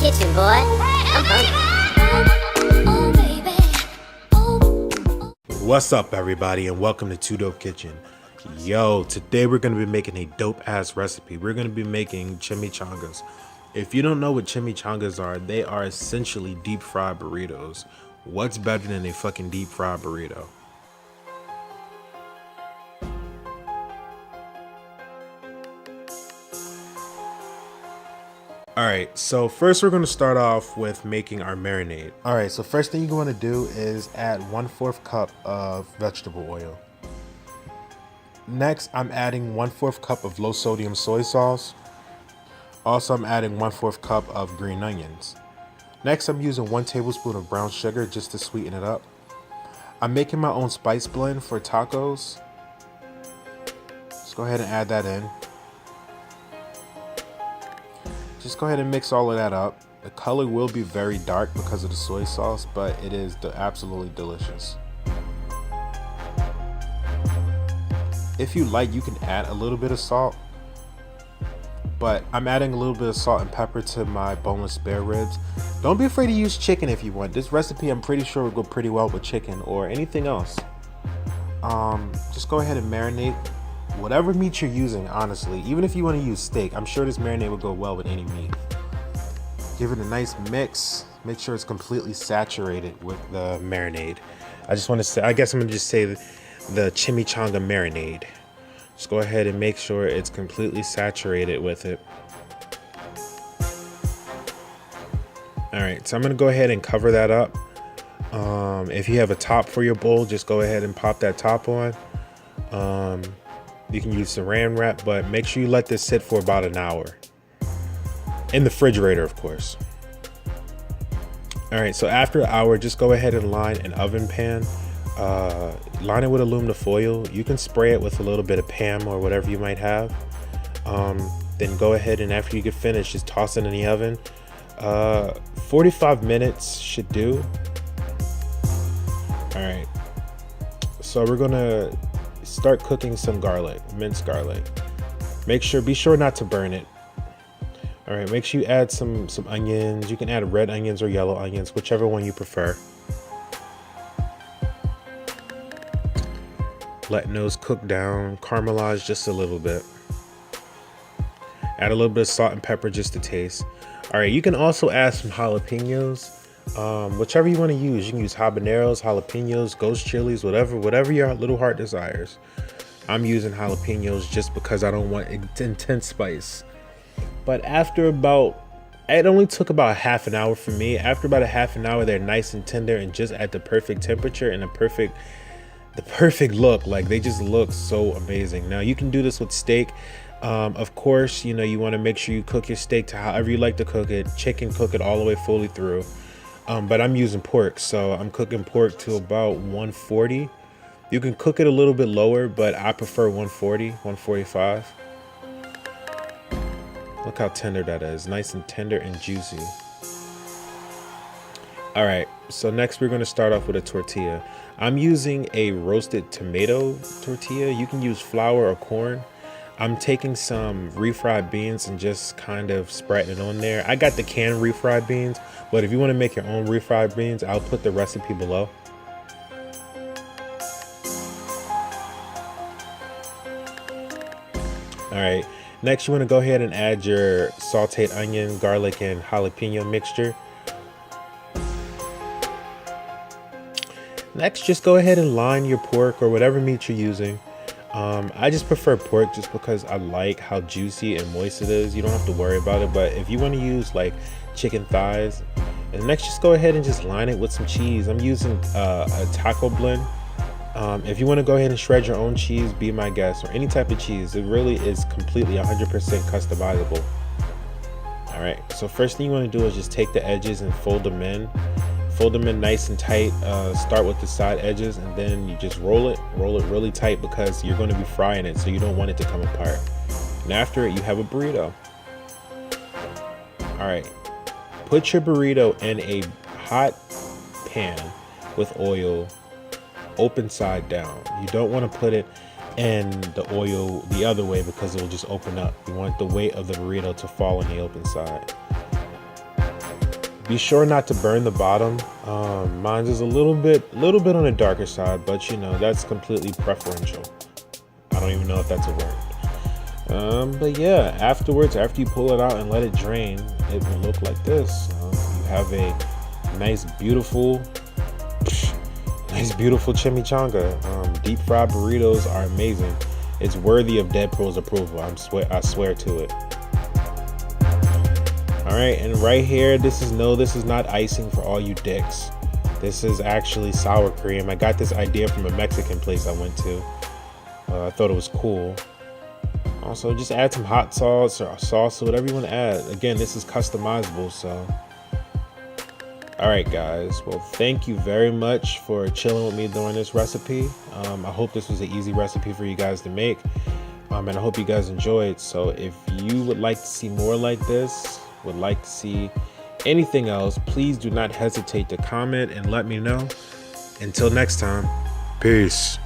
kitchen, boy. I'm hungry. What's up, everybody, and welcome to Two Dope Kitchen. Yo, today we're going to be making a dope-ass recipe. We're going to be making chimichangas. If you don't know what chimichangas are, they are essentially deep-fried burritos. What's better than a fucking deep-fried burrito? Alright, so first we're going to start off with making our marinade. Alright, so first thing you want to do is add 1/4 cup of vegetable oil. Next, I'm adding 1/4 cup of low sodium soy sauce. Also, I'm adding 1/4 cup of green onions. Next, I'm using 1 tablespoon of brown sugar just to sweeten it up. I'm making my own spice blend for tacos. Let's go ahead and add that in. Just go ahead and mix all of that up. The color will be very dark because of the soy sauce, but it is absolutely delicious. If you like, you can add a little bit of salt, but I'm adding a little bit of salt and pepper to my boneless spare ribs. Don't be afraid to use chicken if you want. This recipe, I'm pretty sure, will go pretty well with chicken or anything else. Just go ahead and marinate whatever meat you're using, honestly. Even if you want to use steak, I'm sure this marinade will go well with any meat. Give it a nice mix. Make sure it's completely saturated with the marinade. I just want to say, I guess I'm going to just say the chimichanga marinade. Just go ahead and make sure it's completely saturated with it. Alright, so I'm going to go ahead and cover that up. If you have a top for your bowl, just go ahead and pop that top on. You can use saran wrap, but make sure you let this sit for about an hour. In the refrigerator, of course. Alright, so after an hour, just go ahead and line an oven pan. Line it with aluminum foil. You can spray it with a little bit of Pam or whatever you might have. Then go ahead and after you get finished, just toss it in the oven. 45 minutes should do. Alright, so we're gonna start cooking some garlic, minced garlic. Be sure not to burn it. All right, make sure you add some onions. You can add red onions or yellow onions, whichever one you prefer. Letting those cook down, caramelize just a little bit. Add a little bit of salt and pepper just to taste. All right, you can also add some jalapeños. Whichever you want to use. You can use habaneros, jalapenos, ghost chilies, whatever your little heart desires. I'm using jalapenos just because I don't want intense spice. But after it only took about half an hour for me. After about a half an hour, they're nice and tender and just at the perfect temperature and the perfect look. Like, they just look so amazing. Now you can do this with steak. Of course, you know, you want to make sure you cook your steak to however you like to cook it. Chicken, cook it all the way fully through. But I'm using pork, so I'm cooking pork to about 140. You can cook it a little bit lower, but I prefer 140, 145. Look how tender that is. Nice and tender and juicy. All right, so next we're going to start off with a tortilla. I'm using a roasted tomato tortilla. You can use flour or corn. I'm taking some refried beans and just kind of spreading it on there. I got the canned refried beans, but if you want to make your own refried beans, I'll put the recipe below. All right, next you want to go ahead and add your sauteed onion, garlic, and jalapeno mixture. Next, just go ahead and line your pork or whatever meat you're using. I just prefer pork just because I like how juicy and moist it is. You don't have to worry about it, but if you want to use like chicken thighs, and next just go ahead and just line it with some cheese. I'm using a taco blend. If you want to go ahead and shred your own cheese, be my guest, or any type of cheese. It really is completely 100% customizable. All right, so first thing you want to do is just take the edges and fold them in. Fold them in nice and tight. Start with the side edges and then you just roll it really tight because you're going to be frying it, so you don't want it to come apart. And after it, you have a burrito. All right, put your burrito in a hot pan with oil, open side down. You don't want to put it in the oil the other way because it will just open up. You want the weight of the burrito to fall on the open side. Be sure not to burn the bottom. Mine is a little bit on the darker side, but you know, that's completely preferential. I don't even know if that's a word. But yeah, afterwards, after you pull it out and let it drain, it will look like this. You have a nice, beautiful chimichanga. Deep fried burritos are amazing. It's worthy of Deadpool's approval. I swear to it. All right, and right here, this is not icing for all you dicks. This is actually sour cream. I got this idea from a Mexican place I went to. I thought it was cool. Also, just add some hot sauce or sauce or whatever you want to add. Again, this is customizable, so. All right, guys. Well, thank you very much for chilling with me during this recipe. I hope this was an easy recipe for you guys to make. And I hope you guys enjoyed. So if you would like to see more like this, would like to see anything else, please do not hesitate to comment and let me know. Until next time, peace.